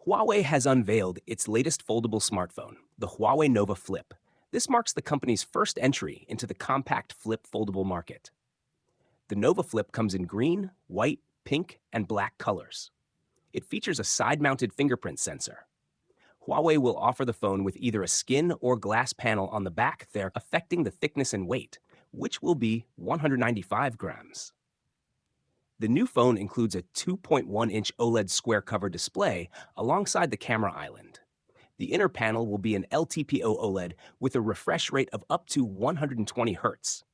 Huawei has unveiled its latest foldable smartphone, the Huawei Nova Flip. This marks the company's first entry into the compact flip foldable market. The Nova Flip comes in green, white, pink, and black colors. It features a side-mounted fingerprint sensor. Huawei will offer the phone with either a skin or glass panel on the back there, affecting the thickness and weight, which will be 195 grams. The new phone includes a 2.1-inch OLED square cover display alongside the camera island. The inner panel will be an LTPO OLED with a refresh rate of up to 120 Hz.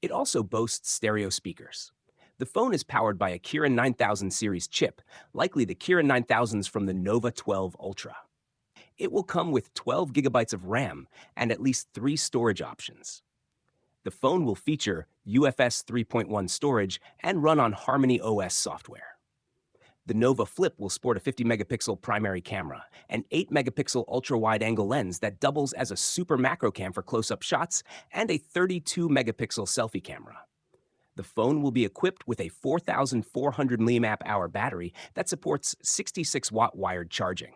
It also boasts stereo speakers. The phone is powered by a Kirin 9000 series chip, likely the Kirin 9000s from the Nova 12 Ultra. It will come with 12 gigabytes of RAM and at least 3 storage options. The phone will feature UFS 3.1 storage and run on Harmony OS software. The Nova Flip will sport a 50-megapixel primary camera, an 8-megapixel ultra-wide-angle lens that doubles as a super macro cam for close-up shots, and a 32-megapixel selfie camera. The phone will be equipped with a 4,400 mAh battery that supports 66-watt wired charging.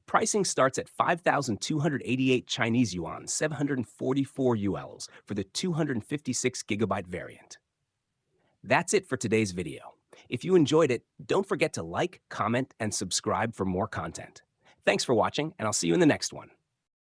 Pricing starts at 5,288 Chinese yuan, 744 ULs, for the 256-gigabyte variant. That's it for today's video. If you enjoyed it, don't forget to like, comment, and subscribe for more content. Thanks for watching, and I'll see you in the next one.